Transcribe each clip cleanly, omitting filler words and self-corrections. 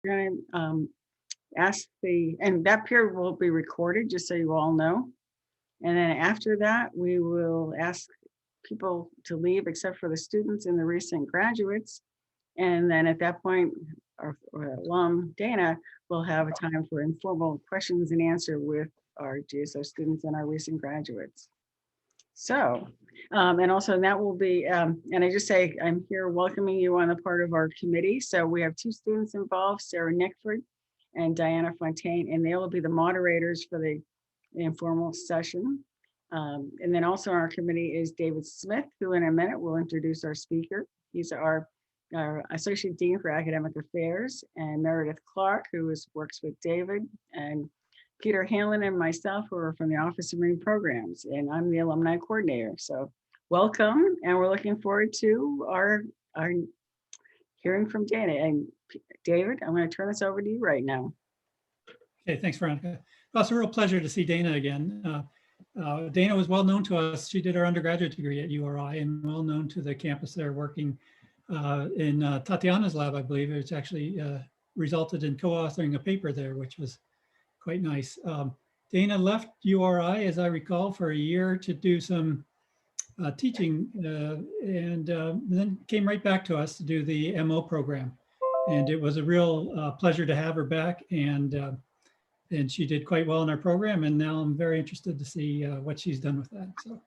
We're gonna ask and that period will be recorded, just so you all know. And then after that, we will ask people to leave except for the students and the recent graduates. And then at that point, our alum, Dayna, will have a time for informal questions and answer with our GSO students and our recent graduates. So, and also that will be, and I just say, I'm here welcoming you on the part of our committee. So we have two students involved, Sarah Nickford and Diana Fontaine, and they will be the moderators for the informal session. And then also on our committee is David Smith, who in a minute will introduce our speaker. He's our Associate Dean for Academic Affairs, and Meredith Clark, who works with David, and Peter Hanlon and myself, who are from the Office of Marine Programs, and I'm the Alumni Coordinator. So welcome, and we're looking forward to our hearing from Dayna. And David, I'm going to turn this over to you right now. Okay, thanks, Veronica. Well, it's a real pleasure to see Dayna again. Dayna was well known to us. She did her undergraduate degree at URI and well known to the campus there, working in Tatiana's lab, I believe. It's actually resulted in co-authoring a paper there, which was quite nice. Dayna left URI, as I recall, for a year to do some teaching and then came right back to us to do the MO program. And it was a real pleasure to have her back, and she did quite well in our program. And now I'm very interested to see what she's done with that. So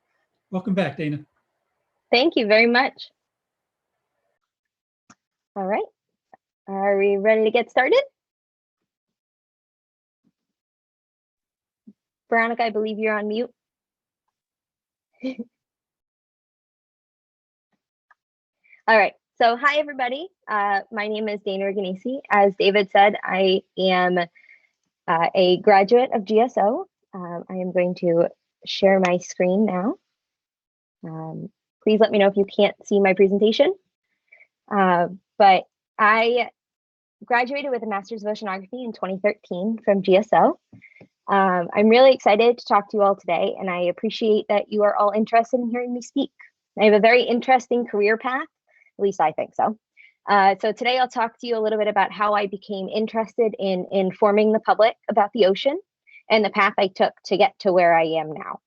welcome back, Dayna. Thank you very much. All right, are we ready to get started? Veronica, I believe you're on mute. All right, so hi everybody. My name is Dayna Rignanese. As David said, I am a graduate of GSO. I am going to share my screen now. Please let me know if you can't see my presentation. But I graduated with a Masters of Oceanography in 2013 from GSO. I'm really excited to talk to you all today, and I appreciate that you are all interested in hearing me speak. I have a very interesting career path, at least I think so. So today I'll talk to you a little bit about how I became interested in informing the public about the ocean and the path I took to get to where I am now.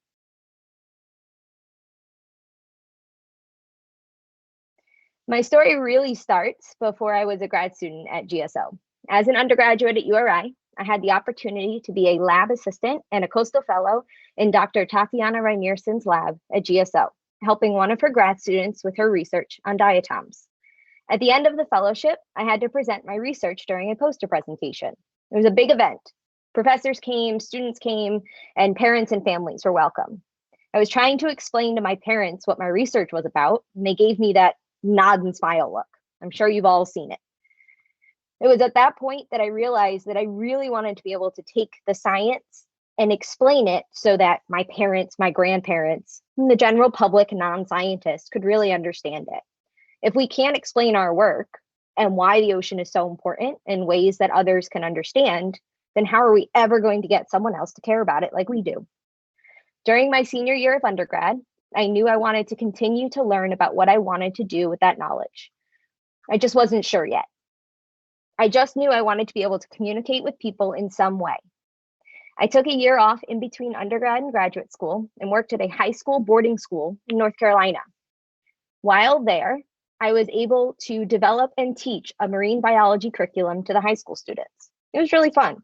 My story really starts before I was a grad student at GSO. As an undergraduate at URI, I had the opportunity to be a lab assistant and a coastal fellow in Dr. Tatiana Reinierson's lab at GSO, helping one of her grad students with her research on diatoms. At the end of the fellowship, I had to present my research during a poster presentation. It was a big event. Professors came, students came, and parents and families were welcome. I was trying to explain to my parents what my research was about, and they gave me that nod and smile look. I'm sure you've all seen it. It was at that point that I realized that I really wanted to be able to take the science and explain it so that my parents, my grandparents, and the general public non-scientists could really understand it. If we can't explain our work and why the ocean is so important in ways that others can understand, then how are we ever going to get someone else to care about it like we do? During my senior year of undergrad, I knew I wanted to continue to learn about what I wanted to do with that knowledge. I just wasn't sure yet. I just knew I wanted to be able to communicate with people in some way. I took a year off in between undergrad and graduate school and worked at a high school boarding school in North Carolina. While there, I was able to develop and teach a marine biology curriculum to the high school students. It was really fun.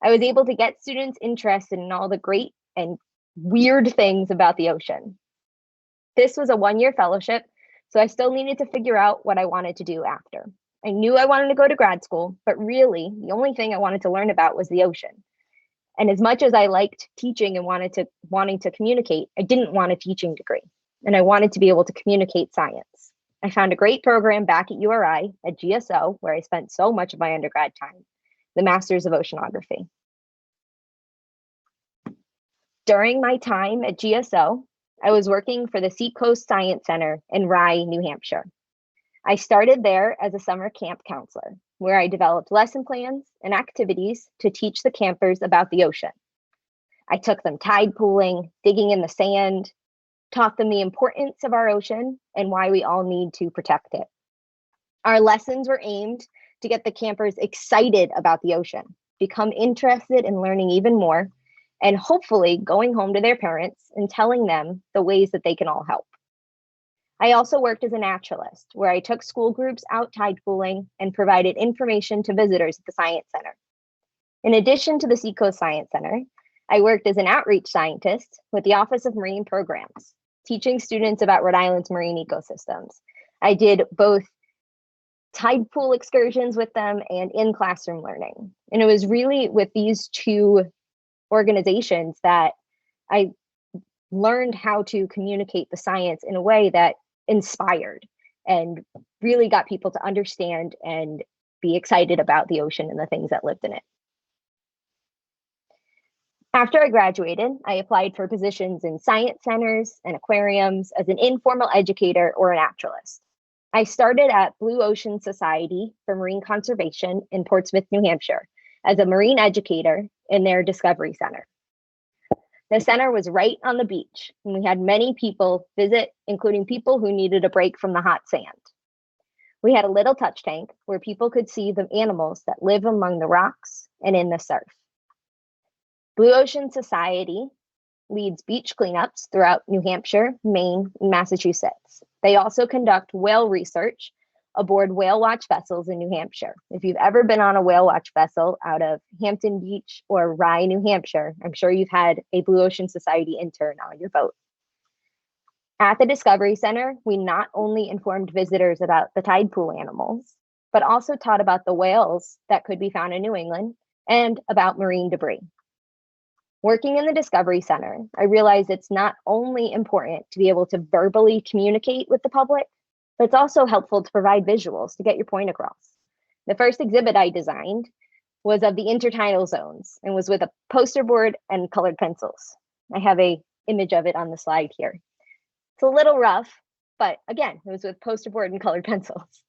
I was able to get students interested in all the great and weird things about the ocean. This was a one-year fellowship, so I still needed to figure out what I wanted to do after. I knew I wanted to go to grad school, but really the only thing I wanted to learn about was the ocean. And as much as I liked teaching and wanting to communicate, I didn't want a teaching degree, and I wanted to be able to communicate science. I found a great program back at URI at GSO, where I spent so much of my undergrad time, the Masters of Oceanography. During my time at GSO, I was working for the Seacoast Science Center in Rye, New Hampshire. I started there as a summer camp counselor, where I developed lesson plans and activities to teach the campers about the ocean. I took them tide pooling, digging in the sand, taught them the importance of our ocean and why we all need to protect it. Our lessons were aimed to get the campers excited about the ocean, become interested in learning even more, and hopefully going home to their parents and telling them the ways that they can all help. I also worked as a naturalist, where I took school groups out tide pooling and provided information to visitors at the Science Center. In addition to the Seacoast Science Center, I worked as an outreach scientist with the Office of Marine Programs, teaching students about Rhode Island's marine ecosystems. I did both tide pool excursions with them and in-classroom learning. And it was really with these two organizations that I learned how to communicate the science in a way that inspired and really got people to understand and be excited about the ocean and the things that lived in it. After I graduated, I applied for positions in science centers and aquariums as an informal educator or a naturalist. I started at Blue Ocean Society for Marine Conservation in Portsmouth, New Hampshire, as a marine educator in their Discovery Center. The center was right on the beach, and we had many people visit, including people who needed a break from the hot sand. We had a little touch tank where people could see the animals that live among the rocks and in the surf. Blue Ocean Society leads beach cleanups throughout New Hampshire, Maine, and Massachusetts. They also conduct whale research aboard whale watch vessels in New Hampshire. If you've ever been on a whale watch vessel out of Hampton Beach or Rye, New Hampshire, I'm sure you've had a Blue Ocean Society intern on your boat. At the Discovery Center, we not only informed visitors about the tide pool animals, but also taught about the whales that could be found in New England and about marine debris. Working in the Discovery Center, I realized it's not only important to be able to verbally communicate with the public, but it's also helpful to provide visuals to get your point across. The first exhibit I designed was of the intertidal zones and was with a poster board and colored pencils. I have an image of it on the slide here. It's a little rough, but again, it was with poster board and colored pencils.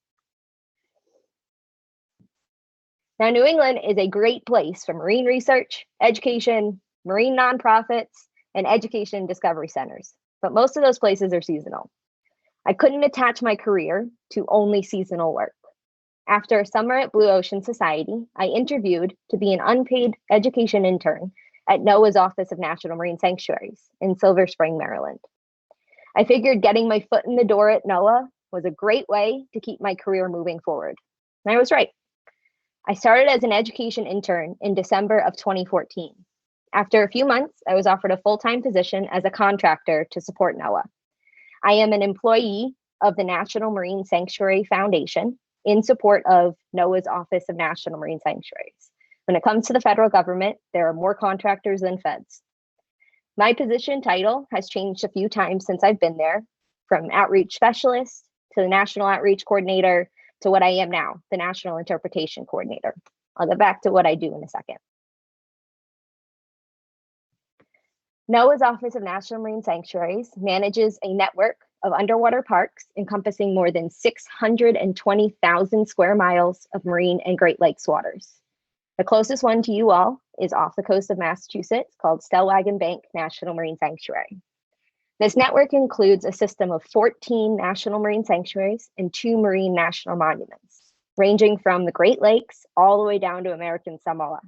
Now, New England is a great place for marine research, education, marine nonprofits, and education discovery centers, but most of those places are seasonal. I couldn't attach my career to only seasonal work. After a summer at Blue Ocean Society, I interviewed to be an unpaid education intern at NOAA's Office of National Marine Sanctuaries in Silver Spring, Maryland. I figured getting my foot in the door at NOAA was a great way to keep my career moving forward. And I was right. I started as an education intern in December of 2014. After a few months, I was offered a full-time position as a contractor to support NOAA. I am an employee of the National Marine Sanctuary Foundation in support of NOAA's Office of National Marine Sanctuaries. When it comes to the federal government, there are more contractors than feds. My position title has changed a few times since I've been there, from outreach specialist to the national outreach coordinator to what I am now, the national interpretation coordinator. I'll get back to what I do in a second. NOAA's Office of National Marine Sanctuaries manages a network of underwater parks encompassing more than 620,000 square miles of marine and Great Lakes waters. The closest one to you all is off the coast of Massachusetts, called Stellwagen Bank National Marine Sanctuary. This network includes a system of 14 national marine sanctuaries and 2 marine national monuments, ranging from the Great Lakes all the way down to American Samoa.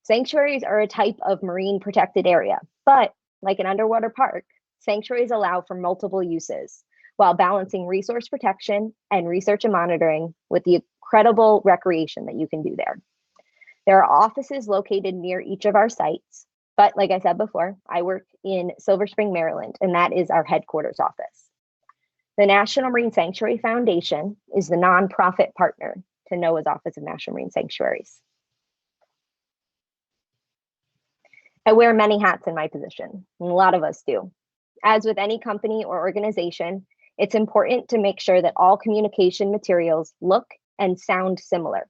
Sanctuaries are a type of marine protected area, but like an underwater park, sanctuaries allow for multiple uses while balancing resource protection and research and monitoring with the incredible recreation that you can do there. There are offices located near each of our sites, but like I said before, I work in Silver Spring, Maryland, and that is our headquarters office. The National Marine Sanctuary Foundation is the nonprofit partner to NOAA's Office of National Marine Sanctuaries. I wear many hats in my position, and a lot of us do. As with any company or organization, it's important to make sure that all communication materials look and sound similar.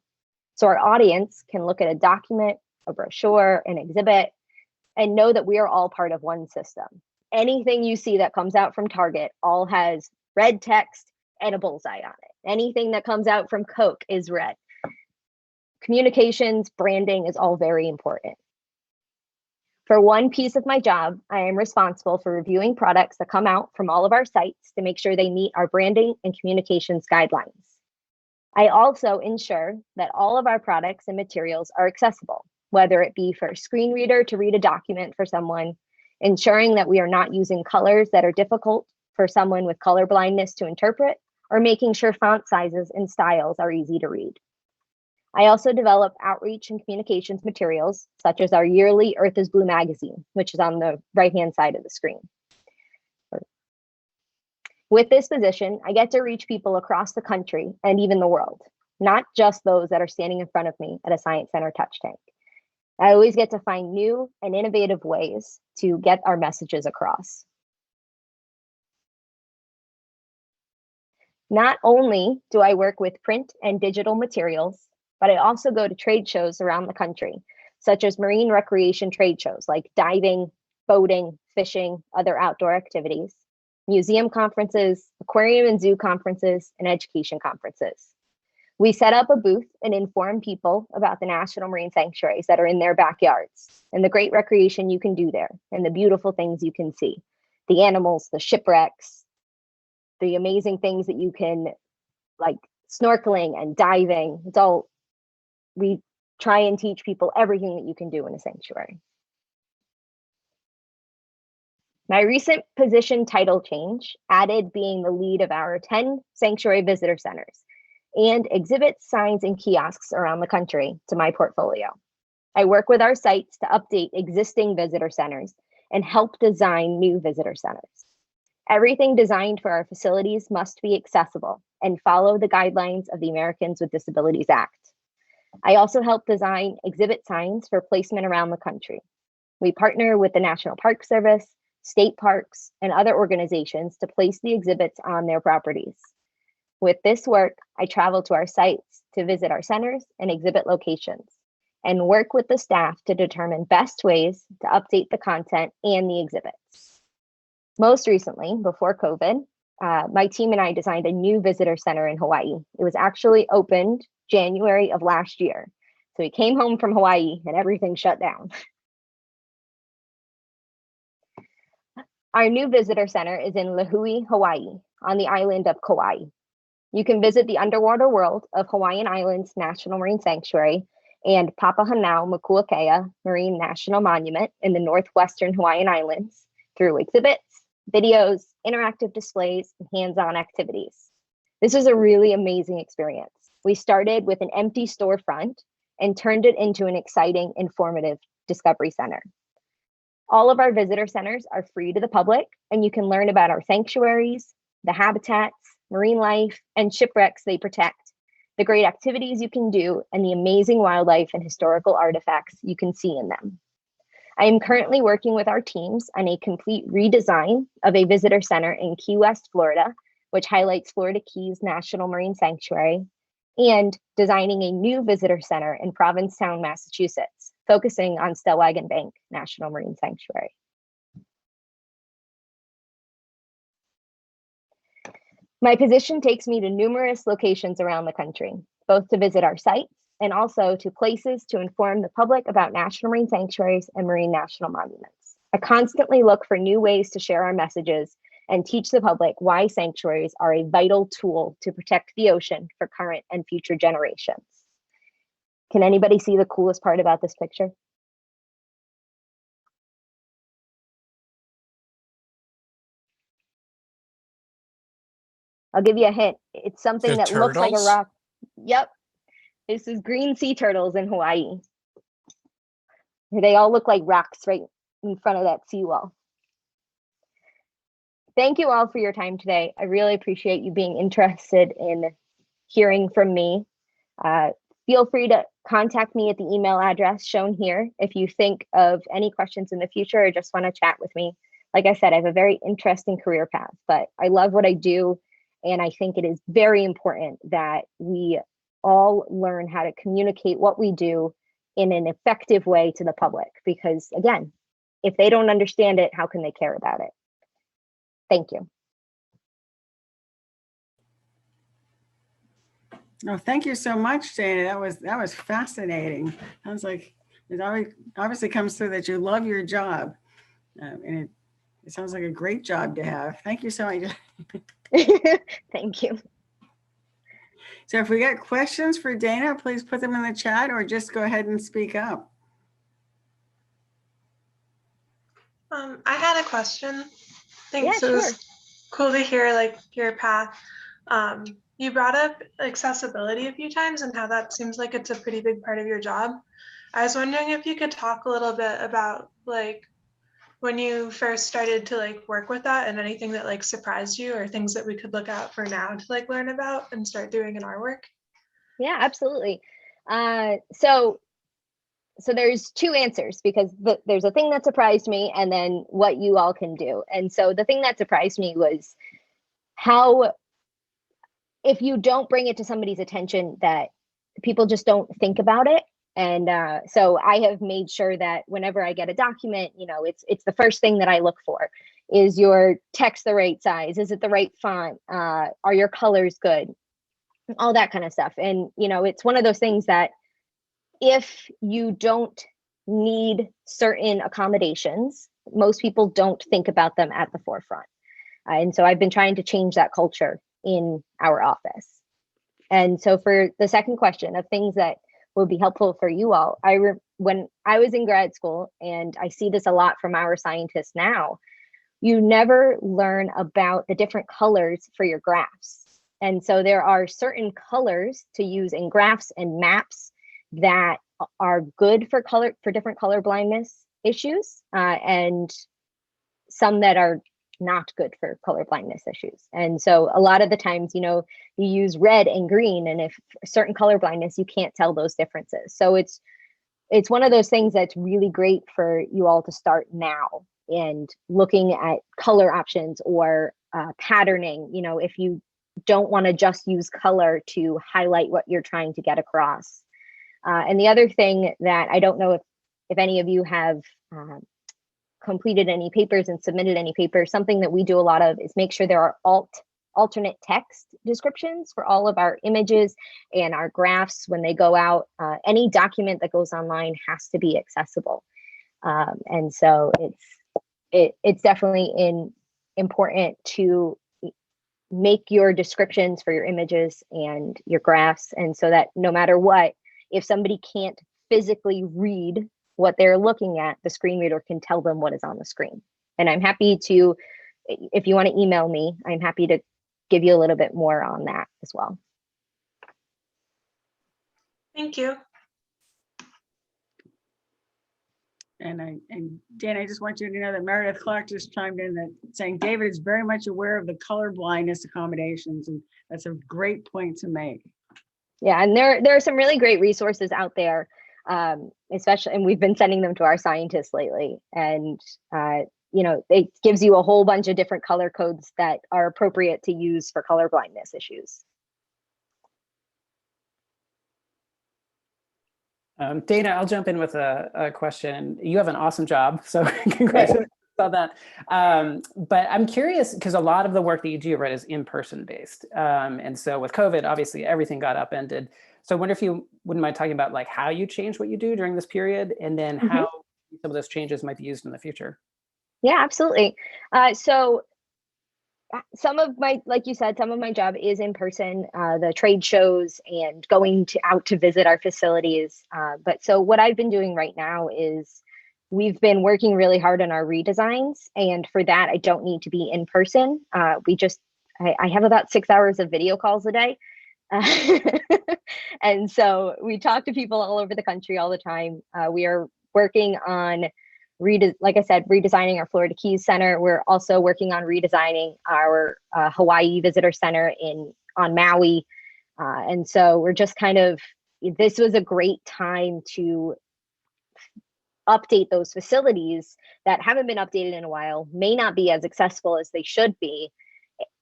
So our audience can look at a document, a brochure, an exhibit, and know that we are all part of one system. Anything you see that comes out from Target all has red text and a bullseye on it. Anything that comes out from Coke is red. Communications, branding is all very important. For one piece of my job, I am responsible for reviewing products that come out from all of our sites to make sure they meet our branding and communications guidelines. I also ensure that all of our products and materials are accessible, whether it be for a screen reader to read a document for someone, ensuring that we are not using colors that are difficult for someone with color blindness to interpret, or making sure font sizes and styles are easy to read. I also develop outreach and communications materials, such as our yearly Earth is Blue magazine, which is on the right-hand side of the screen. With this position, I get to reach people across the country and even the world, not just those that are standing in front of me at a Science Center touch tank. I always get to find new and innovative ways to get our messages across. Not only do I work with print and digital materials, but I also go to trade shows around the country, such as marine recreation trade shows like diving, boating, fishing, other outdoor activities, museum conferences, aquarium and zoo conferences, and education conferences. We set up a booth and inform people about the national marine sanctuaries that are in their backyards and the great recreation you can do there and the beautiful things you can see, the animals, the shipwrecks, the amazing things that you can, like snorkeling and diving. It's all, we try and teach people everything that you can do in a sanctuary. My recent position title change added being the lead of our 10 sanctuary visitor centers and exhibits, signs, and kiosks around the country to my portfolio. I work with our sites to update existing visitor centers and help design new visitor centers. Everything designed for our facilities must be accessible and follow the guidelines of the Americans with Disabilities Act. I also help design exhibit signs for placement around the country. We partner with the National Park Service, state parks, and other organizations to place the exhibits on their properties. With this work, I travel to our sites to visit our centers and exhibit locations and work with the staff to determine best ways to update the content and the exhibits. Most recently, before COVID, my team and I designed a new visitor center in Hawaii. It was actually opened January of last year. So we came home from Hawaii and everything shut down. Our new visitor center is in Lihue, Hawaii, on the island of Kauai. You can visit the underwater world of Hawaiian Islands National Marine Sanctuary and Papahanaumokuakea Marine National Monument in the northwestern Hawaiian Islands through exhibits, videos, interactive displays, and hands-on activities. This was a really amazing experience. We started with an empty storefront and turned it into an exciting, informative discovery center. All of our visitor centers are free to the public, and you can learn about our sanctuaries, the habitats, marine life, and shipwrecks they protect, the great activities you can do, and the amazing wildlife and historical artifacts you can see in them. I am currently working with our teams on a complete redesign of a visitor center in Key West, Florida, which highlights Florida Keys National Marine Sanctuary, and designing a new visitor center in Provincetown, Massachusetts, focusing on Stellwagen Bank National Marine Sanctuary. My position takes me to numerous locations around the country, both to visit our sites and also to places to inform the public about national marine sanctuaries and marine national monuments. I constantly look for new ways to share our messages and teach the public why sanctuaries are a vital tool to protect the ocean for current and future generations. Can anybody see the coolest part about this picture? I'll give you a hint. It's something that looks like a rock. Yep. This is green sea turtles in Hawaii. They all look like rocks right in front of that seawall. Thank you all for your time today. I really appreciate you being interested in hearing from me. Feel free to contact me at the email address shown here if you think of any questions in the future or just want to chat with me. Like I said, I have a very interesting career path, but I love what I do. And I think it is very important that we all learn how to communicate what we do in an effective way to the public, because again, if they don't understand it, how can they care about it? Thank you. Oh, thank you so much, Dayna. That was fascinating. Sounds like it obviously comes through that you love your job, and it sounds like a great job to have. Thank you so much. Thank you. So if we got questions for Dayna, please put them in the chat or just go ahead and speak up. I had a question. Thanks. Yeah, It sure. was cool to hear like your path. You brought up accessibility a few times and how that seems like it's a pretty big part of your job. I was wondering if you could talk a little bit about like when you first started to like work with that and anything that like surprised you or things that we could look out for now to like learn about and start doing in our work. Yeah, absolutely. So there's two answers because there's a thing that surprised me and then what you all can do. And so the thing that surprised me was how, if you don't bring it to somebody's attention, that people just don't think about it. And so I have made sure that whenever I get a document, you know, it's the first thing that I look for. Is your text the right size? Is it the right font? Are your colors good? All that kind of stuff. And, you know, it's one of those things that if you don't need certain accommodations, most people don't think about them at the forefront. And so I've been trying to change that culture in our office. And so for the second question of things that would be helpful for you all, when I was in grad school, and I see this a lot from our scientists now, you never learn about the different colors for your graphs. And so there are certain colors to use in graphs and maps that are good for different color blindness issues, and some that are not good for color blindness issues. And so a lot of the times, you know, you use red and green, and if certain color blindness, you can't tell those differences. So it's one of those things that's really great for you all to start now and looking at color options or patterning. You know, if you don't want to just use color to highlight what you're trying to get across. And the other thing that I don't know if any of you have completed any papers and submitted any papers, something that we do a lot of is make sure there are alternate text descriptions for all of our images and our graphs when they go out. Any document that goes online has to be accessible. And so it's definitely important to make your descriptions for your images and your graphs, and so that no matter what, if somebody can't physically read what they're looking at, the screen reader can tell them what is on the screen. And I'm happy to, if you want to email me, I'm happy to give you a little bit more on that as well. Thank you. And Dan, I just want you to know that Meredith Clark just chimed in that saying David is very much aware of the color blindness accommodations, and that's a great point to make. Yeah, and there are some really great resources out there, especially, and we've been sending them to our scientists lately. And you know, it gives you a whole bunch of different color codes that are appropriate to use for color blindness issues. Dayna, I'll jump in with a question. You have an awesome job, so congratulations on that. But I'm curious, because a lot of the work that you do, right, is in-person based. And so with COVID, obviously everything got upended. So I wonder if you wouldn't mind talking about like how you changed what you do during this period, and then how some of those changes might be used in the future. Yeah, absolutely. So some of my, like you said, some of my job is in person, the trade shows and going out to visit our facilities. But so what I've been doing right now is we've been working really hard on our redesigns. And for that, I don't need to be in person. I have about 6 hours of video calls a day. And so we talk to people all over the country all the time. We are working on like I said, redesigning our Florida Keys Center. We're also working on redesigning our Hawaii Visitor Center on Maui. And so we're just this was a great time to update those facilities that haven't been updated in a while, may not be as accessible as they should be.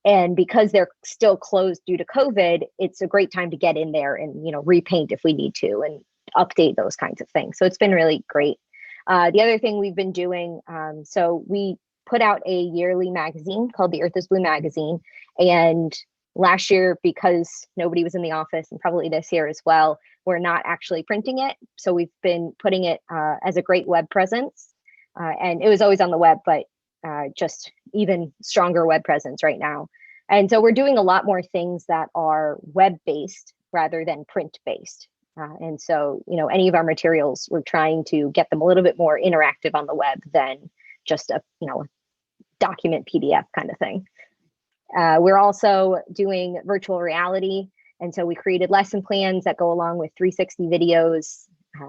And because they're still closed due to COVID, it's a great time to get in there and, you know, repaint if we need to and update those kinds of things. So it's been really great. The other thing we've been doing, so we put out a yearly magazine called the Earth is Blue magazine. And last year, because nobody was in the office, and probably this year as well, we're not actually printing it. So we've been putting it as a great web presence. And it was always on the web, but just even stronger web presence right now. And so we're doing a lot more things that are web-based rather than print-based. And so, you know, any of our materials, we're trying to get them a little bit more interactive on the web than just a, you know, document PDF kind of thing. We're also doing virtual reality. And so we created lesson plans that go along with 360 videos.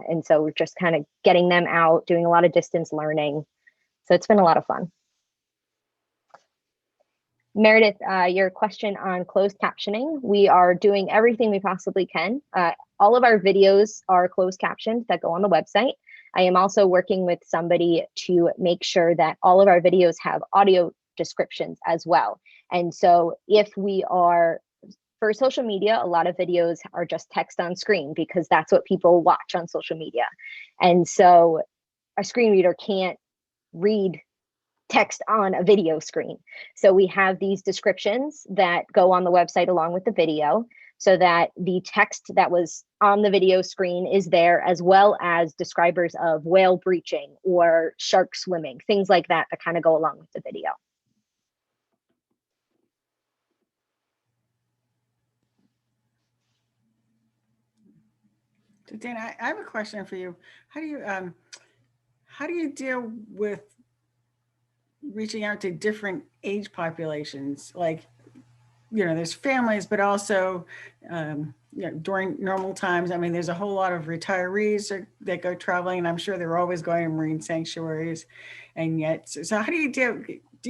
And so we're just kind of getting them out, doing a lot of distance learning. So it's been a lot of fun. Meredith, your question on closed captioning, we are doing everything we possibly can. All of our videos are closed captioned that go on the website. I am also working with somebody to make sure that all of our videos have audio descriptions as well. And so if we are, for social media, a lot of videos are just text on screen because that's what people watch on social media. And so a screen reader can't read text on a video screen. So we have these descriptions that go on the website along with the video so that the text that was on the video screen is there, as well as describers of whale breaching or shark swimming, things like that that kind of go along with the video. So Dayna, I have a question for you. How do you deal with reaching out to different age populations? Like, you know, there's families, but also, you know, during normal times, I mean, there's a whole lot of retirees that go traveling, and I'm sure they're always going to marine sanctuaries. And yet, so how do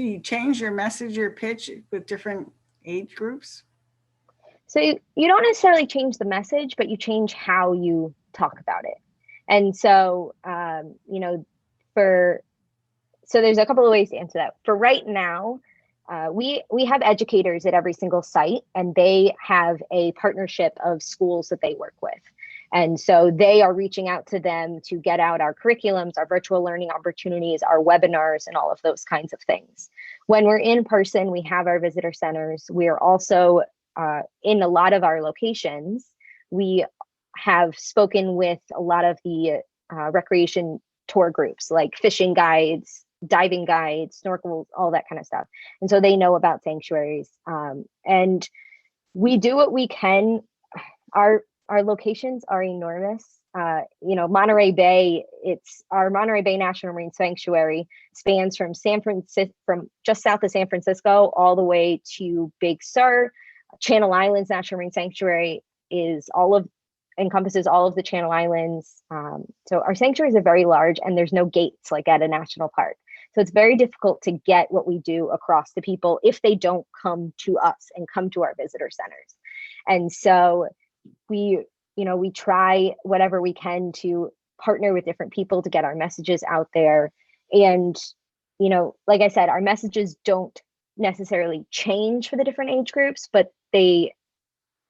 you change your message, your pitch with different age groups? So you don't necessarily change the message, but you change how you talk about it. And so, you know, so there's a couple of ways to answer that. For right now, we have educators at every single site, and they have a partnership of schools that they work with. And so they are reaching out to them to get out our curriculums, our virtual learning opportunities, our webinars, and all of those kinds of things. When we're in person, we have our visitor centers. We're also in a lot of our locations, we have spoken with a lot of the recreation tour groups, like fishing guides, diving guides, snorkels, all that kind of stuff. And so they know about sanctuaries. And we do what we can. Our locations are enormous. You know, Monterey Bay, our Monterey Bay National Marine Sanctuary spans from just south of San Francisco all the way to Big Sur. Channel Islands National Marine Sanctuary encompasses all of the Channel Islands. So our sanctuaries are very large, and there's no gates like at a national park. So it's very difficult to get what we do across to people if they don't come to us and come to our visitor centers. And so we try whatever we can to partner with different people to get our messages out there. And, you know, like I said, our messages don't necessarily change for the different age groups, but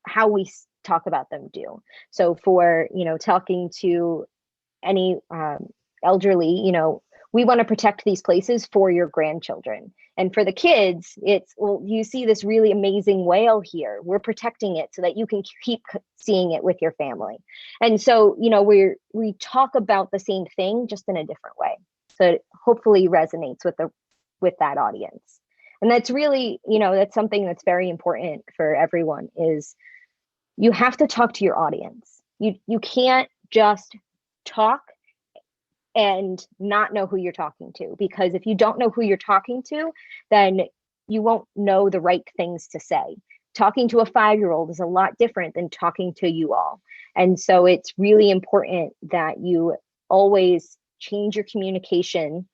how we talk about them do. So for, you know, talking to any elderly, you know, we want to protect these places for your grandchildren. And for the kids, it's, well, you see this really amazing whale here. We're protecting it so that you can keep seeing it with your family. And so, you know, we talk about the same thing, just in a different way. So it hopefully resonates with that audience. And that's really, you know, that's something that's very important for everyone, is you have to talk to your audience. You can't just talk and not know who you're talking to, because if you don't know who you're talking to, then you won't know the right things to say. Talking to a 5-year-old is a lot different than talking to you all. And so it's really important that you always change your communication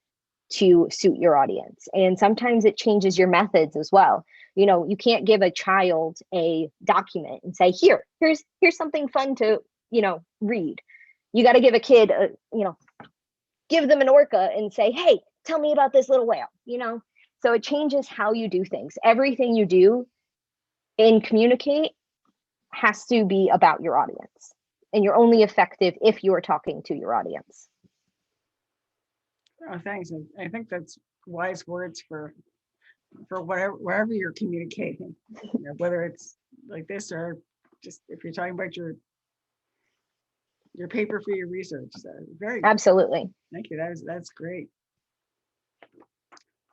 to suit your audience. And sometimes it changes your methods as well. You know, you can't give a child a document and say, here's something fun to, you know, read. You got to give a kid give them an orca and say, hey, tell me about this little whale, you know? So it changes how you do things. Everything you do in communicate has to be about your audience. And you're only effective if you're talking to your audience. Oh, thanks. I think that's wise words for wherever you're communicating, you know, whether it's like this or just if you're talking about your paper for your research. So very Absolutely. Thank you. That's great.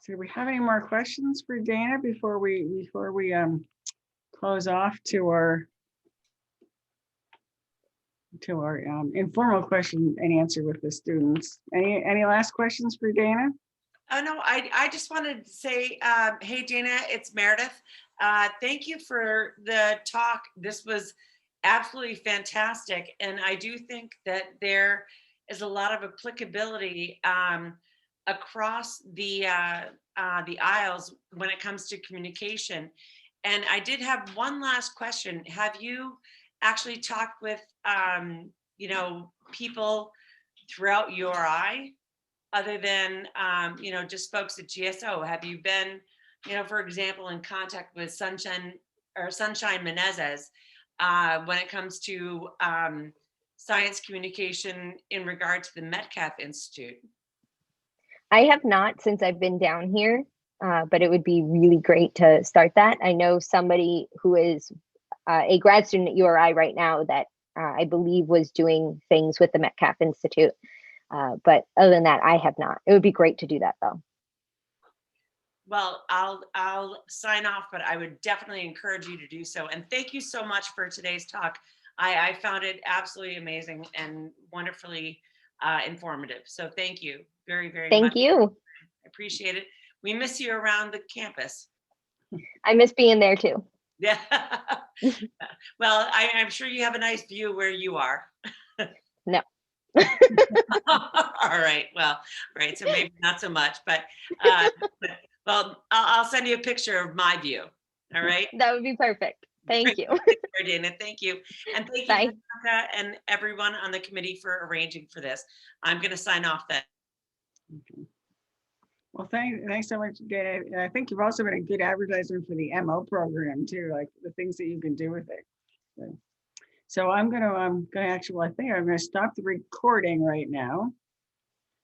So do we have any more questions for Dayna before we close off to our to our informal question and answer with the students. Any last questions for Dayna? Oh, no, I just wanted to say, hey, Dayna, it's Meredith. Thank you for the talk. This was absolutely fantastic. And I do think that there is a lot of applicability across the aisles when it comes to communication. And I did have one last question. Have you actually talked with, you know, people throughout URI other than, you know, just folks at GSO? Have you been, you know, for example, in contact with Sunshine Menezes when it comes to science communication in regard to the Metcalf Institute? I have not since I've been down here, but it would be really great to start that. I know somebody who is a grad student at URI right now that I believe was doing things with the Metcalf Institute. But other than that, I have not. It would be great to do that though. Well, I'll sign off, but I would definitely encourage you to do so. And thank you so much for today's talk. I found it absolutely amazing and wonderfully informative. So thank you very, very much. Thank you. I appreciate it. We miss you around the campus. I miss being there too. Yeah. Well, I'm sure you have a nice view where you are. No. All right. Well, right. So maybe not so much, but well, I'll send you a picture of my view. All right. That would be perfect. Thank you. Dayna, thank you. And thank you, Bye. Veronica, and everyone on the committee for arranging for this. I'm going to sign off then. Okay. Well, thanks so much, Dayna. And I think you've also been a good advertiser for the MO program too, like the things that you can do with it. So I'm gonna actually, I think I'm gonna stop the recording right now.